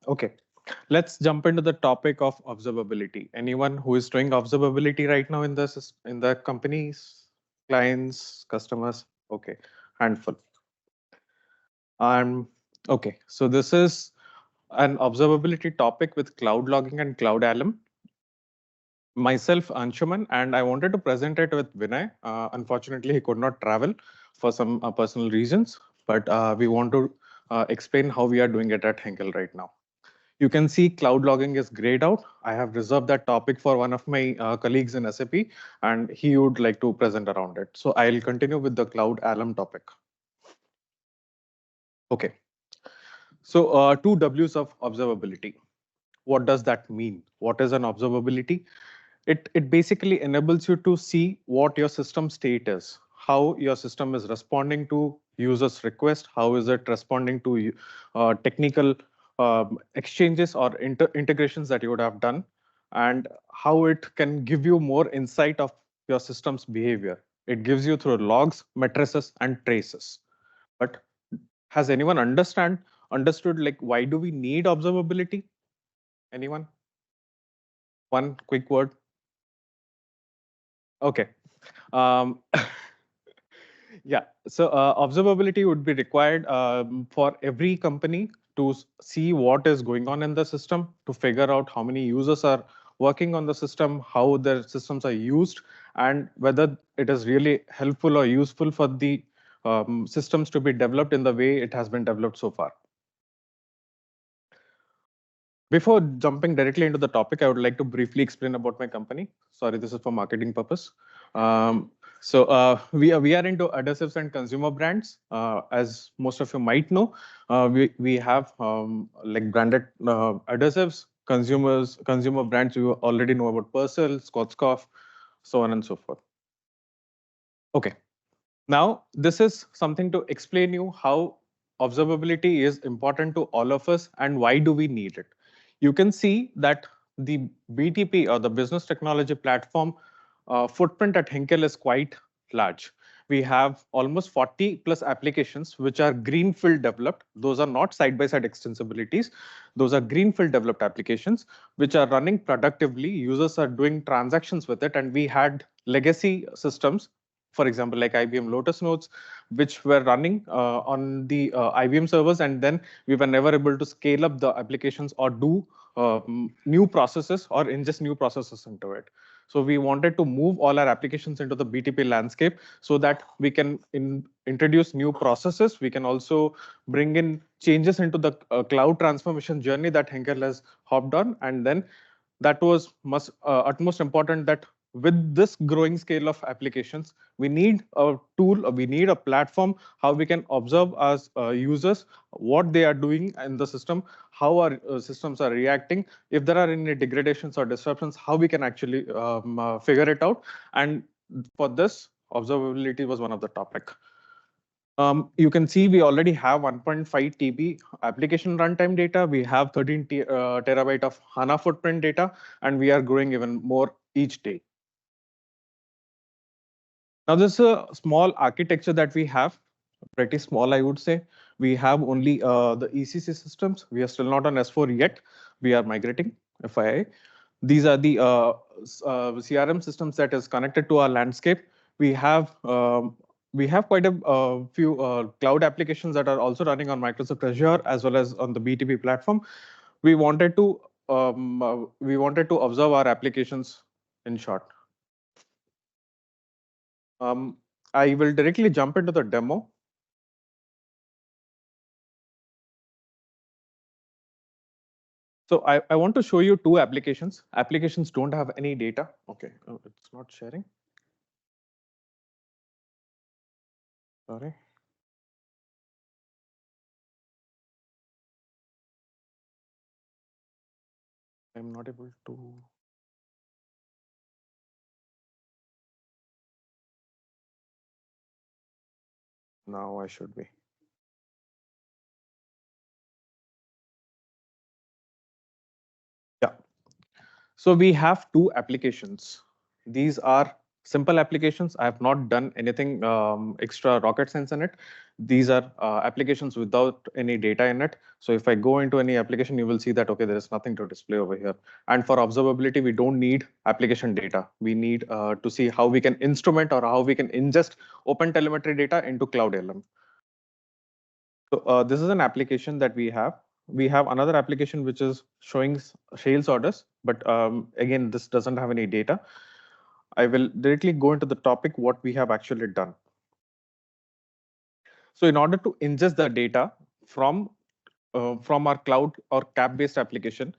Okay, let's jump into the topic of observability. Anyone who is doing observability right now in in the companies, clients, customers? Okay, handful. Um, okay, so this is an observability topic with cloud logging and cloud ALM. Myself, Anshuman, and I wanted to present it with Vinay. Unfortunately, he could not travel for some personal reasons, but we want to explain how we are doing it at Henkel right now. You can see cloud logging is grayed out. I have reserved that topic for one of my colleagues in SAP, and he would like to present around it. So I'll continue with the cloud ALM topic. Okay, so two W's of observability. What does that mean? What is an observability? It basically enables you to see what your system state is, how your system is responding to users' request, how is it responding to technical exchanges or integrations that you would have done, and how it can give you more insight of your system's behavior. It gives you through logs, matrices, and traces. But has anyone understood like why do we need observability? Anyone? One quick word. Okay. Um, yeah. So observability would be required for every company to see what is going on in the system, to figure out how many users are working on the system, how their systems are used, and whether it is really helpful or useful for the systems to be developed in the way it has been developed so far. Before jumping directly into the topic, I would like to briefly explain about my company. Sorry, this is for marketing purpose. We are into adhesives and consumer brands. As most of you might know, we have like branded adhesives, consumer brands. You already know about Persil, Schwarzkopf, so on and so forth. Okay. Now, this is something to explain you how observability is important to all of us and why do we need it. You can see that the BTP or the business technology platform footprint at Henkel is quite large. We have almost 40 plus applications which are greenfield developed. Those are not side-by-side extensibilities. Those are greenfield developed applications which are running productively. Users are doing transactions with it, and we had legacy systems, for example, like IBM Lotus Notes, which were running on the IBM servers, and then we were never able to scale up the applications or do new processes or ingest new processes into it. So we wanted to move all our applications into the BTP landscape so that we can introduce new processes. We can also bring in changes into the cloud transformation journey that Henkel has hopped on. And then that was utmost important that with this growing scale of applications, we need a tool, or we need a platform, how we can observe as users, what they are doing in the system, how our systems are reacting, if there are any degradations or disruptions, how we can actually figure it out. And for this, observability was one of the topic. You can see we already have 1.5 TB application runtime data. We have 13 terabyte of HANA footprint data, and we are growing even more each day. Now, this is a small architecture that we have, pretty small, I would say. We have only the ECC systems. We are still not on S4 yet. We are migrating, FYI. These are the CRM systems that is connected to our landscape. We have quite a few cloud applications that are also running on Microsoft Azure as well as on the BTP platform. We wanted to observe our applications in short. I will directly jump into the demo. So I want to show you two applications. Applications don't have any data. Okay, oh, it's not sharing. Sorry. I'm not able to. Now I should be. Yeah. So we have two applications. These are simple applications. I have not done anything extra rocket science in it. These are applications without any data in it. So if I go into any application, you will see that, okay, there is nothing to display over here. And for observability, we don't need application data. We need to see how we can instrument or how we can ingest OpenTelemetry data into Cloud ALM. So this is an application that we have. We have another application which is showing sales orders, but again, this doesn't have any data. I will directly go into the topic, what we have actually done. So in order to ingest the data from our cloud or CAP-based application,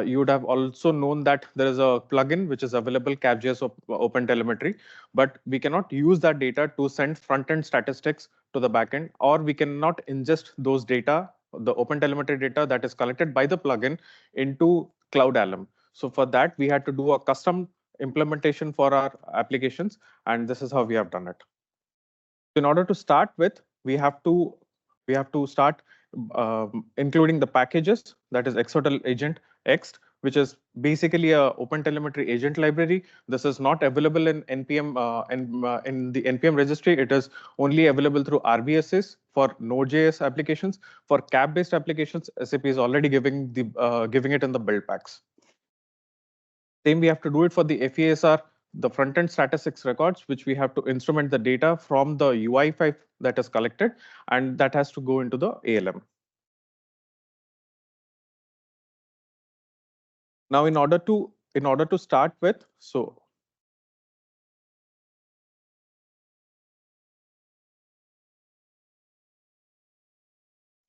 you would have also known that there is a plugin which is available, CAP.js OpenTelemetry, but we cannot use that data to send front-end statistics to the backend, or we cannot ingest those data, the OpenTelemetry data that is collected by the plugin, into Cloud ALM. So for that, we had to do a custom implementation for our applications, and this is how we have done it. In order to start with, we have to start including the packages, that is Exotel agent X, which is basically a OpenTelemetry agent library. This is not available in npm in the npm registry. It is only available through RBSs for Node.js applications. For CAP-based applications, SAP is already giving it in the build packs. Same, we have to do it for the FESR, the front-end statistics records, which we have to instrument the data from the UI5 that is collected, and that has to go into the ALM. Now, in order to start with, so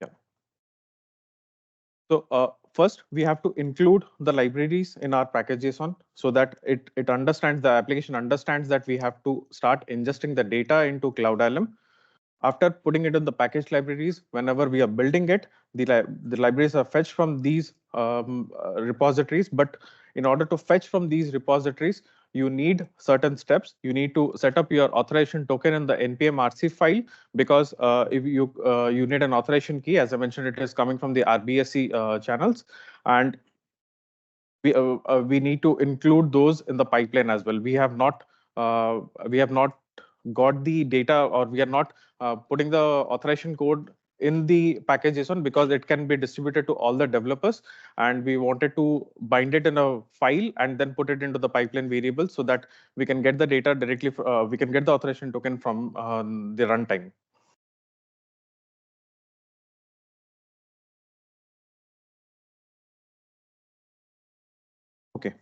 yeah. So first, we have to include the libraries in our package.json so that it understands, the application understands that we have to start ingesting the data into Cloud ALM. After putting it in the package libraries, whenever we are building it, the libraries are fetched from these repositories. But in order to fetch from these repositories, you need certain steps. You need to set up your authorization token in the npm rc file, because if you need an authorization key. As I mentioned, it is coming from the RBSC channels, and we need to include those in the pipeline as well. Uh, we have not got the data, or we are not putting the authorization code in the package.json, because it can be distributed to all the developers, and we wanted to bind it in a file and then put it into the pipeline variable so that we can get the data directly. We can get the authorization token from the runtime. Okay.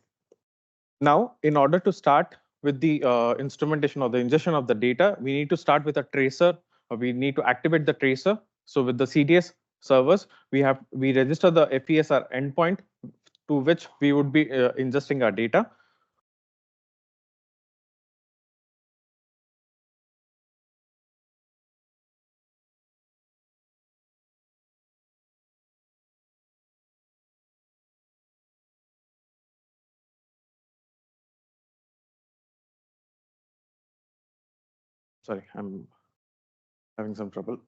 Now, in order to start with the instrumentation or the ingestion of the data, we need to start with a tracer. We need to activate the tracer. So with the CDS servers, we register the FESR endpoint to which we would be ingesting our data. Sorry, I'm having some trouble.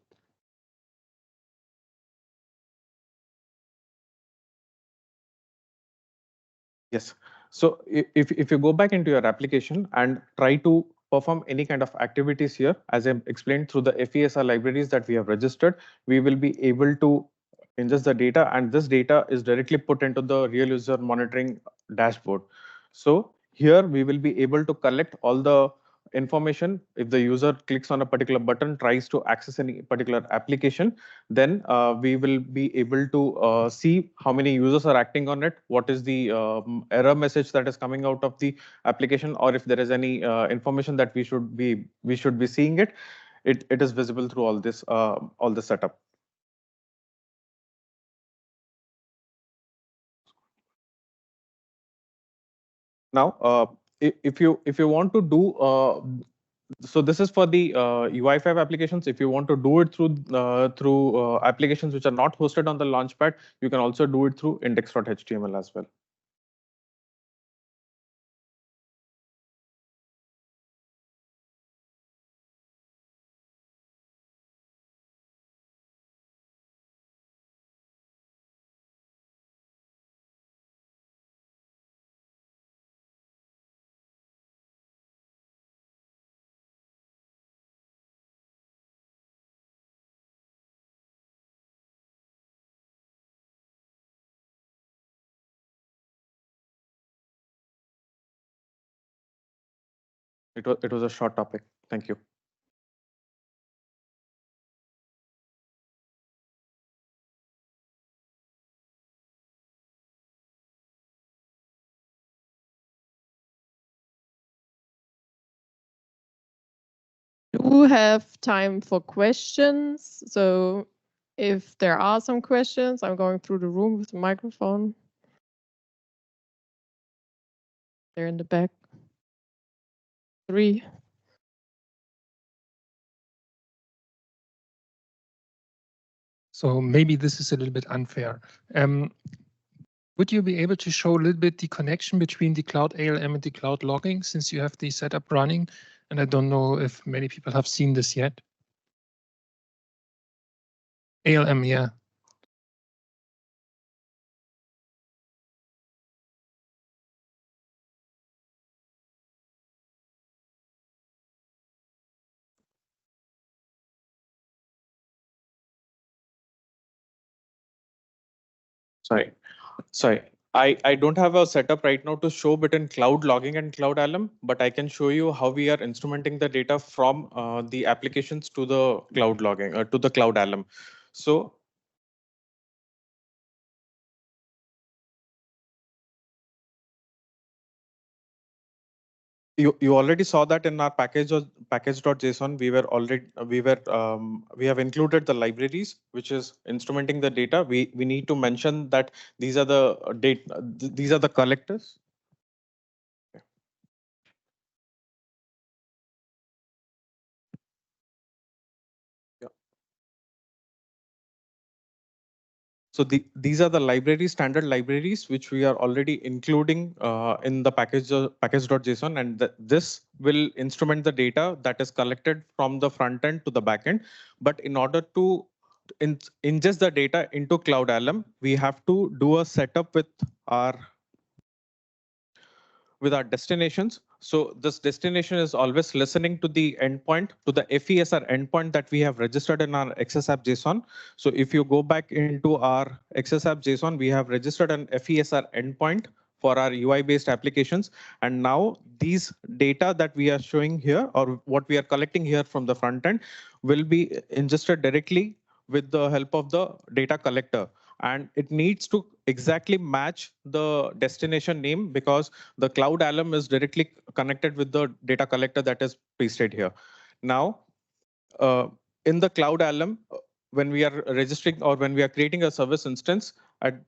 Yes. So if you go back into your application and try to perform any kind of activities here, as I explained, through the FESR libraries that we have registered, we will be able to ingest the data, and this data is directly put into the real user monitoring dashboard. So here we will be able to collect all the information. If the user clicks on a particular button, tries to access any particular application, then we will be able to see how many users are acting on it, what is the error message that is coming out of the application, or if there is any information that we should be seeing it. It is visible through all this setup. Now, if you want to do so this is for the UI5 applications. If you want to do it through applications which are not hosted on the Launchpad, you can also do it through index.html as well. It was a short topic. Thank you. Do have time for questions. So if there are some questions, I'm going through the room with the microphone. They're in the back. 3. So maybe this is a little bit unfair. Would you be able to show a little bit the connection between the Cloud ALM and the Cloud Logging, since you have the setup running? And I don't know if many people have seen this yet. ALM, yeah. Sorry. I don't have a setup right now to show between cloud logging and cloud ALM, but I can show you how we are instrumenting the data from the applications to the cloud logging to the cloud ALM. So you already saw that in our package.json. We have included the libraries which is instrumenting the data. We need to mention that these are the data, these are the collectors. So these are the libraries, standard libraries, which we are already including in the package.json, and this will instrument the data that is collected from the front end to the back end. But in order to ingest the data into Cloud ALM, we have to do a setup with our destinations. So this destination is always listening to the endpoint, to the FESR endpoint that we have registered in our XSApp JSON. So if you go back into our XSApp JSON, we have registered an FESR endpoint for our UI-based applications. And now these data that we are showing here, or what we are collecting here from the front end, will be ingested directly with the help of the data collector. And it needs to exactly match the destination name, because the Cloud ALM is directly connected with the data collector that is pasted here. Now, in the Cloud ALM, when we are registering or when we are creating a service instance, at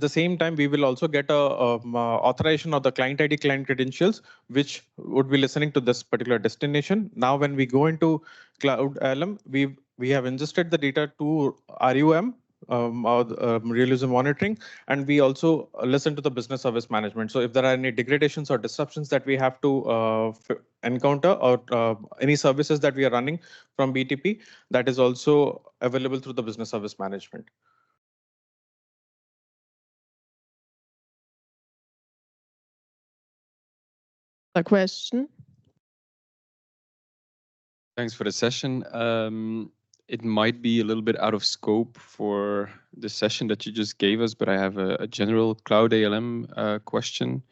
the same time, we will also get a authorization of the client ID, client credentials, which would be listening to this particular destination. Now, when we go into Cloud ALM, we have ingested the data to RUM, real user monitoring, and we also listen to the business service management. So if there are any degradations or disruptions that we have to encounter, or any services that we are running from BTP, that is also available through the business service management. A question? Thanks for the session. It might be a little bit out of scope for the session that you just gave us, but I have a general Cloud ALM question.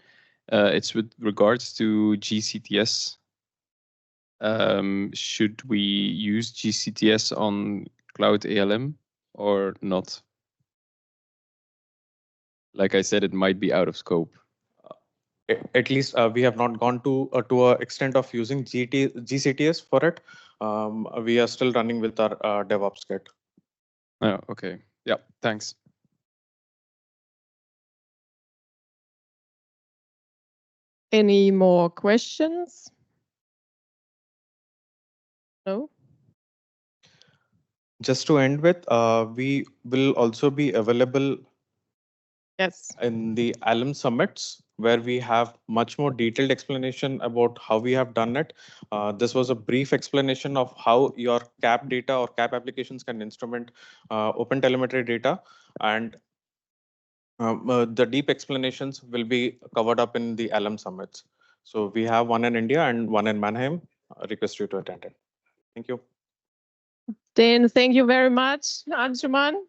It's with regards to GCTS. Should we use GCTS on Cloud ALM or not? Like I said, it might be out of scope. At least we have not gone to a extent of using GCTS for it. We are still running with our DevOps kit. Oh, okay. Yeah, thanks. Any more questions? No? Just to end with, we will also be available in the ALM summits, where we have much more detailed explanation about how we have done it. This was a brief explanation of how your CAP data or CAP applications can instrument OpenTelemetry data, and the deep explanations will be covered up in the ALM summits. So we have one in India and one in Mannheim. I request you to attend it. Thank you. Then thank you very much, Anshuman.